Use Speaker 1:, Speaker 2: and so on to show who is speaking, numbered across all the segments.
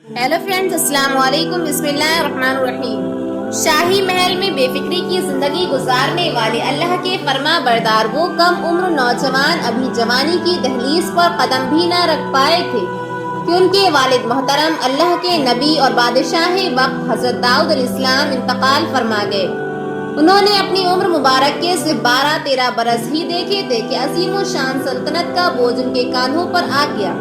Speaker 1: Hello friends, السلام علیکم۔ بسم اللہ الرحمن الرحیم۔ شاہی محل میں بے فکری کی زندگی گزارنے والے اللہ کے فرما بردار وہ کم عمر نوجوان ابھی جوانی کی دہلیز پر قدم بھی نہ رکھ پائے تھے کہ ان کے والد محترم اللہ کے نبی اور بادشاہ وقت حضرت داؤد علیہ السلام انتقال فرما گئے۔ انہوں نے اپنی عمر مبارک کے صرف 12-13 برس ہی دیکھے تھے کہ عظیم و شان سلطنت کا بوجھ ان کے کاندھوں پر آ گیا۔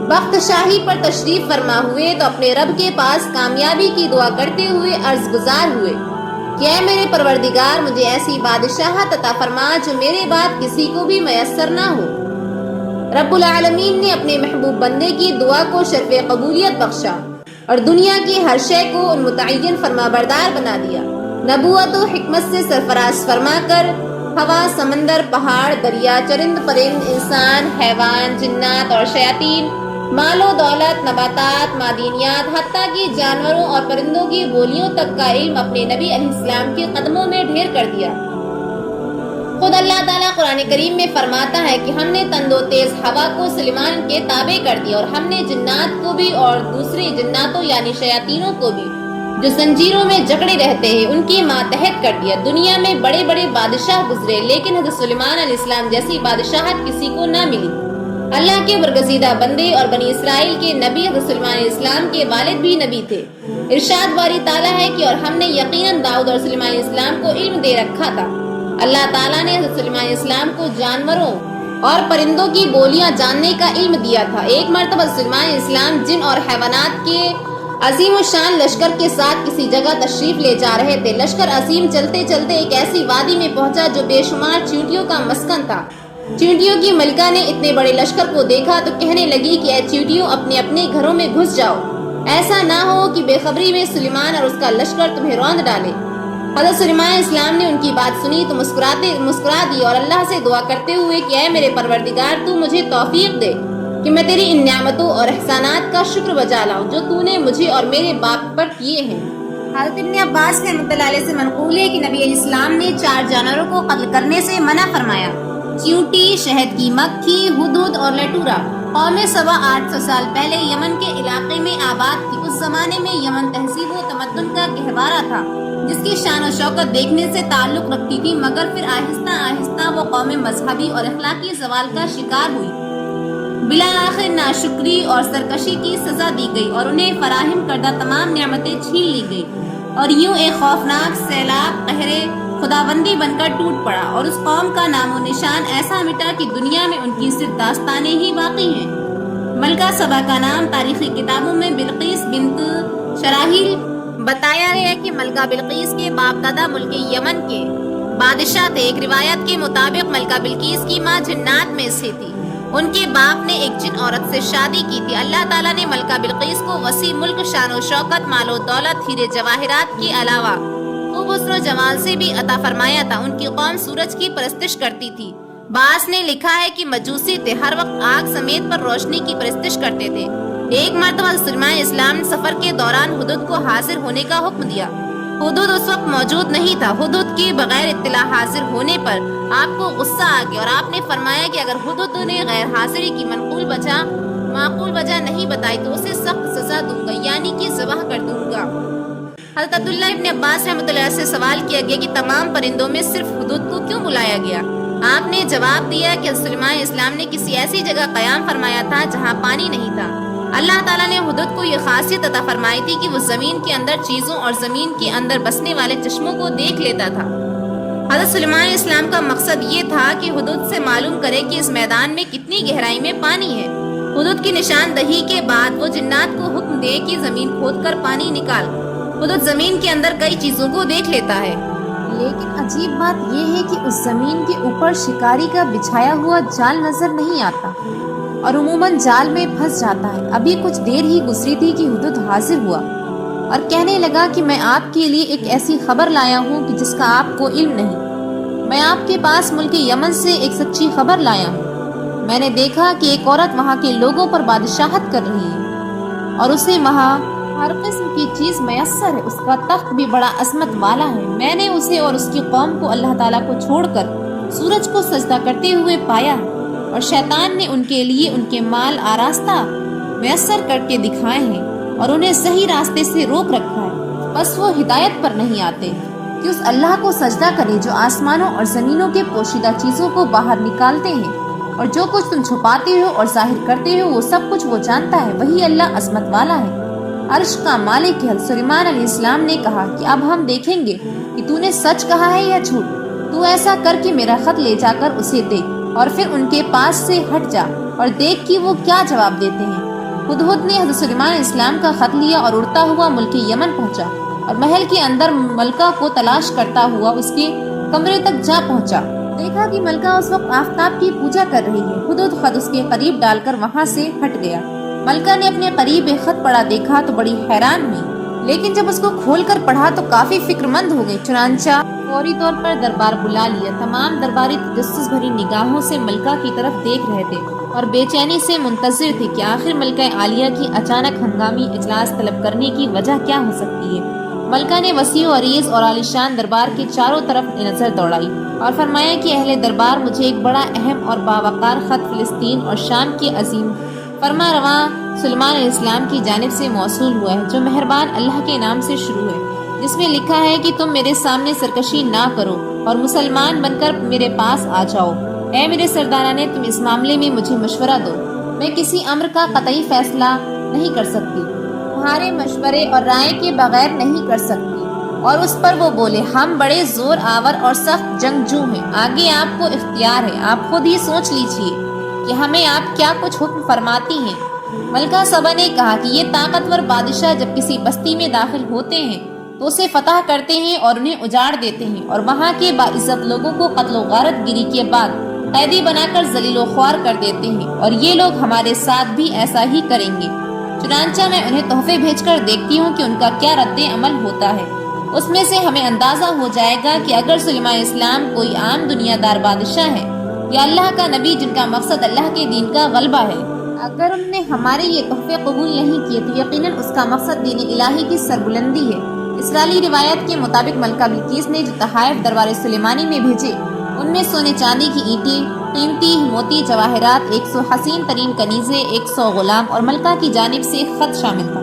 Speaker 1: بخت شاہی پر تشریف فرما ہوئے تو اپنے رب کے پاس کامیابی کی دعا کرتے ہوئے عرض گزار ہوئے کہ اے میرے پروردگار، مجھے ایسی بادشاہت عطا فرما جو میرے بعد کسی کو بھی میسر نہ ہو۔ رب العالمین نے اپنے محبوب بندے کی دعا کو شرف قبولیت بخشا اور دنیا کی ہر شے کو ان متعین فرما بردار بنا دیا۔ نبوت و حکمت سے سرفراز فرما کر ہوا، سمندر، پہاڑ، دریا، چرند پرند، انسان، حیوان، جنات اور شیاطین، مال و دولت، نباتات، معدنیات، حتیٰ کہ جانوروں اور پرندوں کی بولیوں تک کا علم اپنے نبی علیہ السلام کے قدموں میں ڈھیر کر دیا۔ خود اللہ تعالیٰ قرآن کریم میں فرماتا ہے کہ ہم نے تند و تیز ہوا کو سلیمان کے تابع کر دیا اور ہم نے جنات کو بھی اور دوسری جناتوں یعنی شیاطینوں کو بھی جو زنجیروں میں جکڑے رہتے ہیں ان کی ماتحت کر دیا۔ دنیا میں بڑے بڑے بادشاہ گزرے لیکن حضرت سلیمان علیہ السلام جیسی بادشاہت کسی کو نہ ملی۔ اللہ کے برگزیدہ بندے اور بنی اسرائیل کے نبی حضرت سلیمان علیہ السلام کے والد بھی نبی تھے۔ ارشاد باری تعالیٰ ہے کہ اور ہم نے یقیناً داؤد اور سلیمان علیہ السلام کو علم دے رکھا تھا۔ اللہ تعالیٰ نے حضرت سلیمان علیہ السلام کو جانوروں اور پرندوں کی بولیاں جاننے کا علم دیا تھا۔ ایک مرتبہ سلیمان علیہ السلام جن اور حیوانات کے عظیم و شان لشکر کے ساتھ کسی جگہ تشریف لے جا رہے تھے۔ لشکر عظیم چلتے چلتے ایک ایسی وادی میں پہنچا جو بے شمار چیونٹیوں کا مسکن تھا۔ چیونٹیوں کی ملکہ نے اتنے بڑے لشکر کو دیکھا تو کہنے لگی کہ اے چیونٹیوں، اپنے اپنے گھروں میں گھس جاؤ، ایسا نہ ہو کہ بے خبری میں سلیمان اور اس کا لشکر تمہیں روند ڈالے۔ حضرت سلیمان علیہ السلام نے ان کی بات سنی تو مسکرا دی اور اللہ سے دعا کرتے ہوئے کہ اے میرے پروردگار، تو مجھے توفیق دے کہ میں تیری ان نعمتوں اور احسانات کا شکر بجا لاؤں جو تو نے مجھے اور میرے باپ پر کیے ہیں۔ حضرت ابن عباس رحمۃ اللہ علیہ سے منقول ہے کہ نبی علیہ السلام نے 4 جانوروں کو قتل کرنے سے منع فرمایا: چیونٹی، شہد کی مکھی، ہدہد اور لٹورا۔ قوم سبا 800 سال پہلے یمن کے علاقے میں آباد تھی۔ اس زمانے میں یمن تہذیب و تمدن کا گہوارہ تھا جس کی شان و شوکت دیکھنے سے تعلق رکھتی تھی، مگر پھر آہستہ آہستہ وہ قوم مذہبی اور اخلاقی زوال کا شکار ہوئی۔ بالآخر ناشکری اور سرکشی کی سزا دی گئی اور انہیں فراہم کردہ تمام نعمتیں چھین لی گئی، اور یوں ایک خوفناک سیلاب قہر خداوندی بن کر ٹوٹ پڑا اور اس قوم کا نام و نشان ایسا مٹا کہ دنیا میں ان کی صرف داستانیں ہی باقی ہیں۔ ملکہ سبا کا نام تاریخی کتابوں میں بلقیس بنت شراحیل بتایا ہے کہ ملکہ بلقیس کے باپ دادا ملک یمن کے بادشاہ تھے۔ ایک روایت کے مطابق ملکہ بلقیس کی ماں جنات میں سے تھی۔ ان کے باپ نے ایک جن عورت سے شادی کی تھی۔ اللہ تعالیٰ نے ملکہ بلقیس کو وسیع ملک، شان و شوکت، مال و دولت، ہیرے جواہرات کے علاوہ خوب حسن و جمال سے بھی عطا فرمایا تھا۔ ان کی قوم سورج کی پرستش کرتی تھی۔ بعض نے لکھا ہے کہ مجوسی تھے، ہر وقت آگ سمیت پر روشنی کی پرستش کرتے تھے۔ ایک مرتبہ سلیمان علیہ السلام نے سفر کے دوران ہدہد کو حاضر ہونے کا حکم دیا۔ ہدہد اس وقت موجود نہیں تھا۔ ہدہد کے بغیر اطلاع حاضر ہونے پر آپ کو غصہ آ گیا اور آپ نے فرمایا کہ اگر ہدہد نے غیر حاضری کی معقول وجہ نہیں بتائی تو اسے سخت سزا دوں گا، یعنی کہ ذبح کر دوں گا۔ حضرت عبداللہ ابن عباس رحمۃ اللہ سے سوال کیا گیا کہ تمام پرندوں میں صرف ہدہد کو کیوں بلایا گیا؟ آپ نے جواب دیا کہ سلیمان علیہ السلام نے کسی ایسی جگہ قیام فرمایا تھا جہاں پانی نہیں تھا۔ اللہ تعالیٰ نے ہدہد کو یہ خاصیت عطا فرمائی تھی کہ وہ زمین کے اندر چیزوں اور زمین کے اندر بسنے والے چشموں کو دیکھ لیتا تھا۔ حضرت سلیمان علیہ السلام کا مقصد یہ تھا کہ ہدہد سے معلوم کرے کہ اس میدان میں کتنی گہرائی میں پانی ہے۔ ہدہد کی نشاندہی کے بعد وہ جنات کو حکم دے کہ زمین کھود کر پانی نکال۔ ہدہد زمین کے اندر کئی چیزوں کو دیکھ لیتا ہے، لیکن عجیب بات یہ ہے کہ اس زمین کے اوپر شکاری کا بچھایا ہوا جال نظر نہیں آتا اور عموماً جال میں پھنس جاتا ہے۔ ابھی کچھ دیر ہی گزری تھی کہ ہدہد حاضر ہوا اور کہنے لگا کہ میں آپ کے لیے ایک ایسی خبر لایا ہوں کہ جس کا آپ کو علم نہیں۔ میں آپ کے پاس ملک یمن سے ایک سچی خبر لایا ہوں۔ میں نے دیکھا کہ ایک عورت وہاں کے لوگوں پر بادشاہت کر رہی ہے اور اسے وہاں ہر قسم کی چیز میسر ہے۔ اس کا تخت بھی بڑا عظمت والا ہے۔ میں نے اسے اور اس کی قوم کو اللہ تعالیٰ کو چھوڑ کر سورج کو سجدہ کرتے ہوئے پایا اور شیطان نے ان کے لیے ان کے مال آراستہ میسر کر کے دکھائے ہیں۔ اور انہیں صحیح راستے سے روک رکھا ہے، بس وہ ہدایت پر نہیں آتے کہ اس اللہ کو سجدہ کریں جو آسمانوں اور زمینوں کے پوشیدہ چیزوں کو باہر نکالتے ہیں، اور جو کچھ تم چھپاتے ہو اور ظاہر کرتے ہو وہ سب کچھ وہ جانتا ہے، وہی اللہ عظمت والا ہے، عرش کا مالک ہے۔ سلیمان علیہ السلام نے کہا کہ اب ہم دیکھیں گے کہ تو نے سچ کہا ہے یا جھوٹ، تو ایسا کر کے میرا خط لے جا کر اسے دے، اور پھر ان کے پاس سے ہٹ جا اور دیکھ کہ وہ کیا جواب دیتے ہیں۔ ہدہد نے حضرت سلیمان علیہ السلام کا خط لیا اور اڑتا ہوا ملک یمن پہنچا، اور محل کے اندر ملکہ کو تلاش کرتا ہوا اس کے کمرے تک جا پہنچا۔ دیکھا کہ ملکہ اس وقت آفتاب کی پوجا کر رہی ہے۔ ہدہد خط اس کے قریب ڈال کر وہاں سے ہٹ گیا۔ ملکہ نے اپنے قریب ایک خط پڑا دیکھا تو بڑی حیران ہوئی، لیکن جب اس کو کھول کر پڑھا تو کافی فکر مند ہو گئی۔ چنانچہ فوری طور پر دربار بلا لیا۔ تمام درباری تجسس بھری نگاہوں سے ملکہ کی طرف دیکھ رہے تھے اور بے چینی سے منتظر تھے کہ آخر ملکہ عالیہ کی اچانک ہنگامی اجلاس طلب کرنے کی وجہ کیا ہو سکتی ہے۔ ملکہ نے وسیع و عریض اور عالیشان دربار کے چاروں طرف نظر دوڑائی اور فرمایا کہ اہل دربار، مجھے ایک بڑا اہم اور باوقار خط فلسطین اور شام کے عظیم فرما رواں سلیمان علیہ السلام کی جانب سے موصول ہوا ہے، جو مہربان اللہ کے نام سے شروع ہے، جس میں لکھا ہے کہ تم میرے سامنے سرکشی نہ کرو اور مسلمان بن کر میرے پاس آ جاؤ۔ اے میرے سرداران، تم اس معاملے میں مجھے مشورہ دو، میں کسی امر کا قطعی فیصلہ نہیں کر سکتی، تمہارے مشورے اور رائے کے بغیر نہیں کر سکتی۔ اور اس پر وہ بولے، ہم بڑے زور آور اور سخت جنگجو ہیں، آگے آپ کو اختیار ہے، آپ خود ہی سوچ لیجئے کہ ہمیں آپ کیا کچھ حکم فرماتی ہیں۔ ملکہ سبا نے کہا کہ یہ طاقتور بادشاہ جب کسی بستی میں داخل ہوتے ہیں تو اسے فتح کرتے ہیں اور انہیں اجاڑ دیتے ہیں، اور وہاں کے باعزت لوگوں کو قتل و غارت گیری کے بعد قیدی بنا کر ذلیل و خوار کر دیتے ہیں، اور یہ لوگ ہمارے ساتھ بھی ایسا ہی کریں گے۔ چنانچہ میں انہیں تحفے بھیج کر دیکھتی ہوں کہ ان کا کیا رد عمل ہوتا ہے، اس میں سے ہمیں اندازہ ہو جائے گا کہ اگر سلیمان علیہ السلام کوئی عام دنیا دار بادشاہ ہے یا اللہ کا نبی جن کا مقصد اللہ کے دین کا غلبہ ہے۔ اگر انہوں نے ہمارے یہ تحفے قبول نہیں کیے تو یقیناً اس کا مقصد دین الہی کی سربلندی ہے۔ اسرائیلی روایت کے مطابق ملکہ بلقیس نے جو تحائف دربار سلیمانی میں بھیجے، ان میں سونے چاندی کی اینٹیں، قیمتی موتی جواہرات، 100 حسین ترین کنیزیں، 100 غلام اور ملکہ کی جانب سے خط شامل تھا۔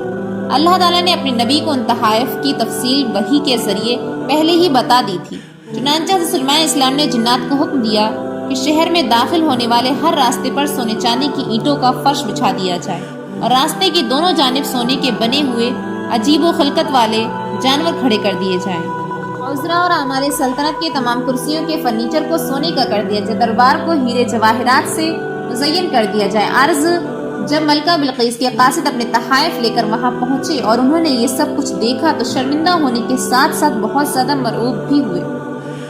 Speaker 1: اللہ تعالیٰ نے اپنے نبی کو ان تحائف کی تفصیل وحی کے ذریعے پہلے ہی بتا دی تھی۔ چنانچہ سلیمان علیہ السلام نے جنات کو حکم دیا کہ شہر میں داخل ہونے والے ہر راستے پر سونے چاندی کی اینٹوں کا فرش بچھا دیا جائے، اور راستے کی دونوں جانب سونے کے بنے ہوئے عجیب و خلقت والے جانور کھڑے کر دیے جائیں۔ عذرا اور اعمال سلطنت کے تمام کرسیوں کے فرنیچر کو سونے کا کر دیا جائے، دربار کو ہیرے جواہرات سے مزین کر دیا جائے۔ عرض جب ملکہ بلقیس کے قاصد اپنے تحائف لے کر وہاں پہنچے اور انہوں نے یہ سب کچھ دیکھا تو شرمندہ ہونے کے ساتھ ساتھ بہت زیادہ مرعوب بھی ہوئے۔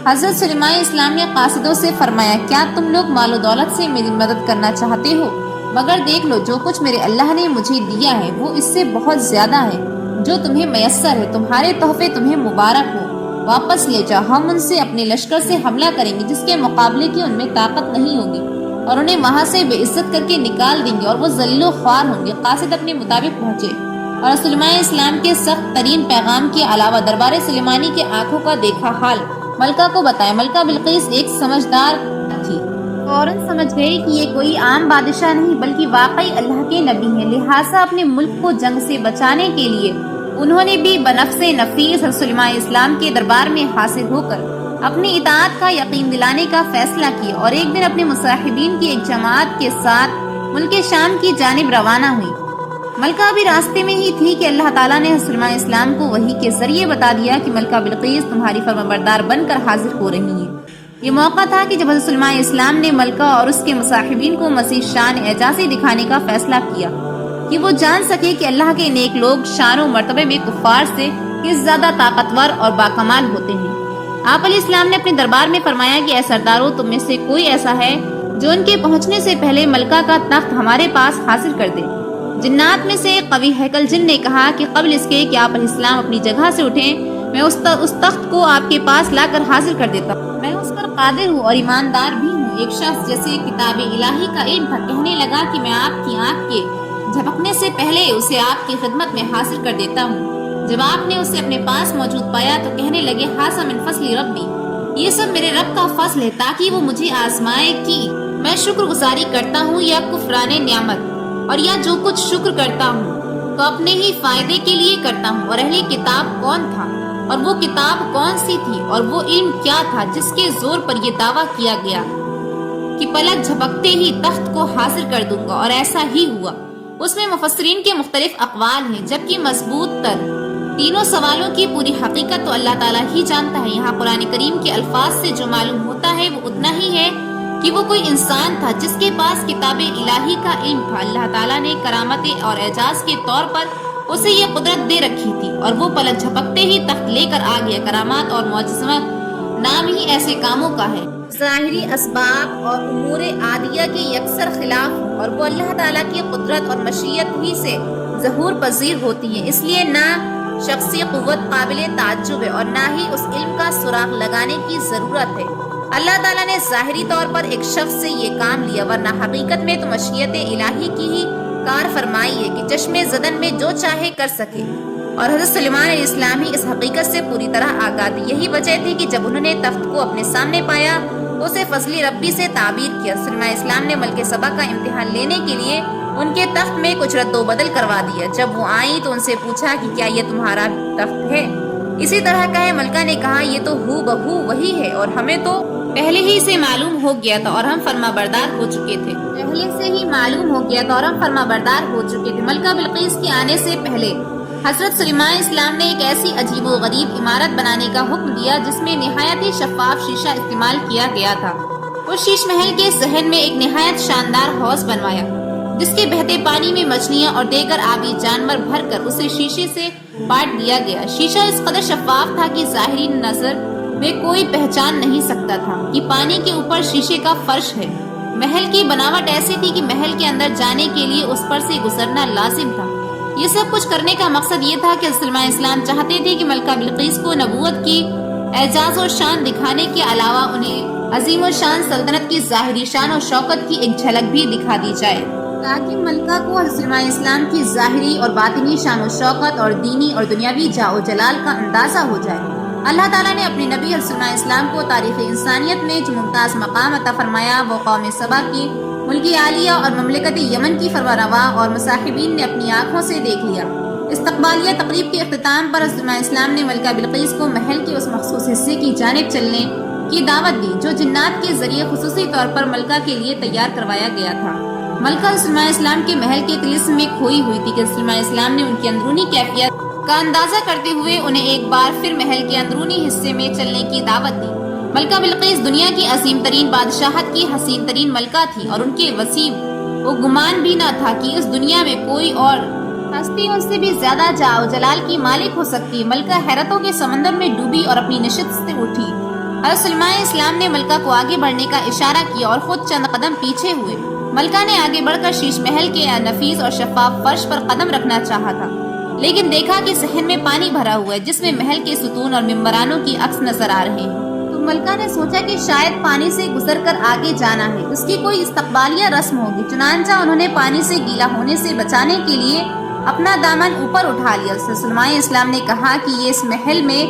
Speaker 1: حضرت سلیمان علیہ السلام نے قاصدوں سے فرمایا، کیا تم لوگ مال و دولت سے میری مدد کرنا چاہتے ہو؟ مگر دیکھ لو، جو کچھ میرے اللہ نے مجھے دیا ہے وہ اس سے بہت زیادہ ہے جو تمہیں میسر ہے۔ تمہارے تحفے تمہیں مبارک ہو، واپس لے جاؤ، ہم ان سے اپنے لشکر سے حملہ کریں گے جس کے مقابلے کی ان میں طاقت نہیں ہوگی، اور انہیں وہاں سے بے عزت کر کے نکال دیں گے اور وہ ذلیل و خوار ہوں گے۔ قاصد اپنے مطابق پہنچے اور سلیمان علیہ السلام کے سخت ترین پیغام کے علاوہ دربار سلیمانی کے آنکھوں کا دیکھا حال ملکہ کو بتایا۔ ملکہ بلقیس ایک سمجھدار تھی، فوراً سمجھ گئی کہ یہ کوئی عام بادشاہ نہیں بلکہ واقعی اللہ کے نبی ہیں، لہٰذا اپنے ملک کو جنگ سے بچانے کے لیے انہوں نے بھی بنفس نفیس حضرت سلیمان علیہ السلام کے دربار میں حاضر ہو کر اپنی اطاعت کا یقین دلانے کا فیصلہ کیا، اور ایک دن اپنے مصاحبین کی ایک جماعت کے ساتھ ملک شام کی جانب روانہ ہوئی۔ ملکہ بھی راستے میں ہی تھی کہ اللہ تعالیٰ نے حضرت سلیمان علیہ السلام کو وحی کے ذریعے بتا دیا کہ ملکہ بلقیس تمہاری فرمانبردار بن کر حاضر ہو رہی ہیں۔ یہ موقع تھا کہ جب حضرت سلیمان علیہ السلام نے ملکہ اور اس کے مصاحبین کو مزید شان اعجازی دکھانے کا فیصلہ کیا کہ وہ جان سکے کہ اللہ کے نیک لوگ شان و مرتبے میں کفار سے کس زیادہ طاقتور اور باکمال ہوتے ہیں۔ آپ علیہ السلام نے اپنے دربار میں فرمایا کہ اے سردارو، تم میں سے کوئی ایسا ہے جو ان کے پہنچنے سے پہلے ملکہ کا تخت ہمارے پاس حاصل کر دے؟ جنات میں سے ایک قوی ہیکل جن نے کہا کہ قبل اس کے کہ آپ علیہ السلام اپنی جگہ سے اٹھیں، میں اس تخت کو آپ کے پاس لا کر حاضر کر دیتا ہوں، میں اس پر قادر ہوں اور ایماندار بھی ہوں۔ ایک شخص جیسے کتاب الہی کا علم تھا کہنے لگا کہ میں آپ کی آنکھ کے جھپکنے سے پہلے اسے آپ کی خدمت میں حاصل کر دیتا ہوں۔ جب آپ نے اسے اپنے پاس موجود پایا تو کہنے لگے، ھذا من فضل ربی، یہ سب میرے رب کا فضل ہے تاکہ وہ مجھے آزمائے کہ میں شکر گزاری کرتا ہوں یا کفران نعمت، اور یا جو کچھ شکر کرتا ہوں تو اپنے ہی فائدے کے لیے کرتا ہوں۔ اور اہل کتاب کون تھا اور وہ کتاب کون سی تھی اور وہ علم کیا تھا جس کے زور پر یہ دعویٰ کیا گیا کہ پلک جھپکتے ہی تخت کو حاصل کر دوں گا، اور ایسا ہی ہوا۔ اس میں مفسرین کے مختلف اقوال ہیں، جبکہ مضبوط تر تینوں سوالوں کی پوری حقیقت تو اللہ تعالیٰ ہی جانتا ہے۔ یہاں قرآن کریم کے الفاظ سے جو معلوم ہوتا ہے وہ اتنا ہی ہے کہ وہ کوئی انسان تھا جس کے پاس کتاب الہی کا علم تھا۔ اللہ تعالیٰ نے کرامت اور اعجاز کے طور پر اسے یہ قدرت دے رکھی تھی، اور وہ پلک جھپکتے ہی تخت لے کر آ گیا۔ کرامات اور معجزات نام ہی ایسے کاموں کا ہے ظاہری اسباب اور امور عادیہ کے یکسر خلاف ہوں، اور وہ اللہ تعالیٰ کی قدرت اور مشیت ہی سے ظہور پذیر ہوتی ہیں۔ اس لیے نہ شخصی قوت قابل تعجب ہے اور نہ ہی اس علم کا سراغ لگانے کی ضرورت ہے۔ اللہ تعالیٰ نے ظاہری طور پر ایک شخص سے یہ کام لیا، ورنہ حقیقت میں تو مشیت الہی کی ہی کار فرمائی ہے کہ چشم زدن میں جو چاہے کر سکے، اور حضرت سلیمان علیہ السلام ہی اس حقیقت سے پوری طرح آگاہ تھے۔ یہی وجہ تھی کہ جب انہوں نے تخت کو اپنے سامنے پایا تو اسے فضل ربی سے تعبیر کیا۔ سلیمان علیہ السلام نے ملک سبا کا امتحان لینے کے لیے ان کے تخت میں کچھ رد و بدل کروا دیا۔ جب وہ آئیں تو ان سے پوچھا کہ کیا یہ تمہارا تخت ہے؟ اسی طرح کا ہے۔ ملکہ نے کہا یہ تو ہو بہو وہی ہے، اور ہمیں تو پہلے ہی سے معلوم ہو گیا تھا اور ہم فرما بردار ہو چکے تھے۔ پہلے سے ہی معلوم ہو گیا تھا اور ہم فرما بردار ہو چکے تھے۔ ملکہ بلقیس کے آنے سے پہلے حضرت سلیمان علیہ السلام نے ایک ایسی عجیب و غریب عمارت بنانے کا حکم دیا جس میں نہایت ہی شفاف شیشہ استعمال کیا گیا تھا۔ اس شیش محل کے صحن میں ایک نہایت شاندار حوض بنوایا جس کے بہتے پانی میں مچھلیاں اور دیگر آبی جانور بھر کر اسے شیشے سے پاٹ دیا گیا۔ شیشہ اس قدر شفاف تھا کہ ظاہری نظر میں کوئی پہچان نہیں سکتا تھا کہ پانی کے اوپر شیشے کا فرش ہے۔ محل کی بناوٹ ایسی تھی کہ محل کے اندر جانے کے لیے اس پر سے گزرنا لازم تھا۔ یہ سب کچھ کرنے کا مقصد یہ تھا کہ سلیمان علیہ السلام چاہتے تھے کہ ملکہ بلقیس کو نبوت کی اعجاز و شان دکھانے کے علاوہ انہیں عظیم و شان سلطنت کی ظاہری شان و شوکت کی ایک جھلک بھی دکھا دی جائے، تاکہ ملکہ کو حضرت سلیمان علیہ السلام کی ظاہری اور باطنی شان و شوکت اور دینی اور دنیاوی جاہ و جلال کا اندازہ ہو جائے۔ اللہ تعالیٰ نے اپنے نبی حضرت سلیمان علیہ السلام کو تاریخ انسانیت میں جو ممتاز مقام عطا فرمایا وہ قوم سبا کی ملکی عالیہ اور مملکت یمن کی فرمانروا اور مصاحبین نے اپنی آنکھوں سے دیکھ لیا۔ استقبالیہ تقریب کے اختتام پر حضرت سلیمان علیہ السلام نے ملکہ بلقیس کو محل کے اس مخصوص حصے کی جانب چلنے کی دعوت دی جو جنات کے ذریعے خصوصی طور پر ملکہ کے لیے تیار کروایا گیا تھا۔ ملکہ سلیمان علیہ السلام کے محل کے طلسم میں کھوئی ہوئی تھی کہ سلیمان علیہ السلام نے ان کی اندرونی کیفیت کا اندازہ کرتے ہوئے انہیں ایک بار پھر محل کے اندرونی حصے میں چلنے کی دعوت دی۔ ملکہ بلقیس دنیا کی عظیم ترین بادشاہت کی حسین ترین ملکہ تھی، اور ان کے وسیع و گمان بھی نہ تھا کہ اس دنیا میں کوئی اور ہستی ان سے بھی زیادہ جاہ و جلال کی مالک ہو سکتی ہے۔ ملکہ حیرتوں کے سمندر میں ڈوبی اور اپنی نشست سے اٹھی۔ حضرت سلیمان علیہ السلام نے ملکہ کو آگے بڑھنے کا اشارہ کیا اور خود چند قدم پیچھے ہوئے۔ ملکہ نے آگے بڑھ کر شیش محل کے نفیس اور شفاف فرش پر قدم رکھنا چاہا تھا، لیکن دیکھا کہ صحن میں پانی بھرا ہوا ہے جس میں محل کے ستون اور ممبرانوں کی عکس نظر آ رہے ہیں۔ تو ملکہ نے سوچا کہ شاید پانی سے گزر کر آگے جانا ہے، اس کی کوئی استقبالیہ رسم ہوگی۔ چنانچہ انہوں نے پانی سے گیلا ہونے سے بچانے کے لیے اپنا دامن اوپر اٹھا لیا۔ سلیمان علیہ السلام نے کہا کہ یہ اس محل میں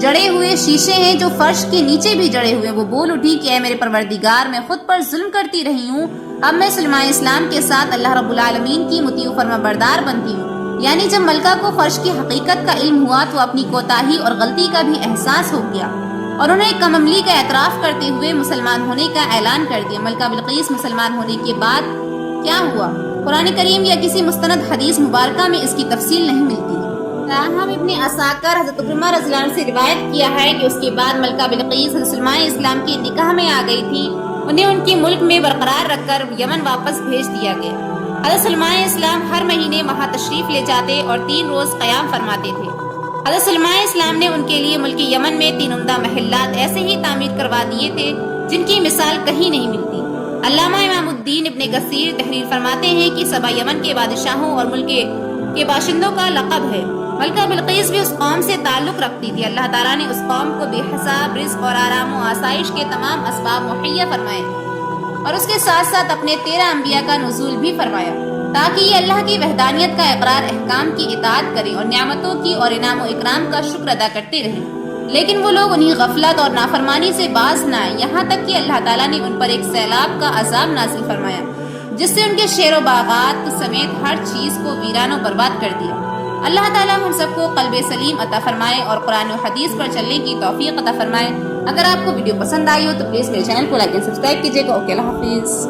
Speaker 1: جڑے ہوئے شیشے ہیں جو فرش کے نیچے بھی جڑے ہوئے۔ وہ بول اٹھی کہ اے میرے پروردگار، میں خود پر ظلم کرتی رہی ہوں، اب میں سلیمان علیہ السلام کے ساتھ اللہ رب العالمین کی مطیع و فرما بردار بنتی ہوں۔ یعنی جب ملکہ کو فرش کی حقیقت کا علم ہوا تو اپنی کوتاہی اور غلطی کا بھی احساس ہو گیا، اور انہیں کم عملی کا اعتراف کرتے ہوئے مسلمان ہونے کا اعلان کر دیا۔ ملکہ بلقیس مسلمان ہونے کے بعد کیا ہوا؟ قرآن کریم یا کسی مستند حدیث مبارکہ میں اس کی تفصیل نہیں ملتی۔ تاہم ابن عساکر حضرت عکرمہ رضی اللہ عنہ سے روایت کیا ہے کہ اس کے بعد ملکہ بلقیس حضرت سلیمان علیہ السلام کے نکاح میں آ گئی تھی۔ انہیں ان کے ملک میں برقرار رکھ کر یمن واپس بھیج دیا گیا۔ حضرت سلیمان علیہ السلام ہر مہینے وہاں تشریف لے جاتے اور 3 روز قیام فرماتے تھے۔ حضرت سلیمان علیہ السلام نے ان کے لیے ملک یمن میں 3 عمدہ محلات ایسے ہی تعمیر کروا دیے تھے جن کی مثال کہیں نہیں ملتی۔ علامہ امام الدین ابن کثیر تحریر فرماتے ہیں کہ سبا یمن کے بادشاہوں اور ملک کے باشندوں کا لقب ہے۔ ملکہ بلقیس بھی اس قوم سے تعلق رکھتی تھی۔ اللہ تعالیٰ نے اس قوم کو بے حساب رزق اور آرام و آسائش کے تمام اسباب مہیا فرمائے، اور اس کے ساتھ ساتھ اپنے 13 انبیاء کا نزول بھی فرمایا تاکہ یہ اللہ کی وحدانیت کا اقرار، احکام کی اطاعت کریں اور نعمتوں کی اور انعام و اکرام کا شکر ادا کرتے رہیں۔ لیکن وہ لوگ انہیں غفلت اور نافرمانی سے باز نہ آئے، یہاں تک کہ اللہ تعالیٰ نے ان پر ایک سیلاب کا عذاب نازل فرمایا جس سے ان کے شیر و باغات سمیت ہر چیز کو ویران و برباد کر دیا۔ اللہ تعالیٰ ہم سب کو قلب سلیم عطا فرمائے اور قرآن و حدیث پر چلنے کی توفیق عطا فرمائے۔ اگر آپ کو ویڈیو پسند آئی ہو تو پلیز میرے چینل کو لائک اینڈ سبسکرائب کیجیے گا۔ اوکے، اللہ حافظ۔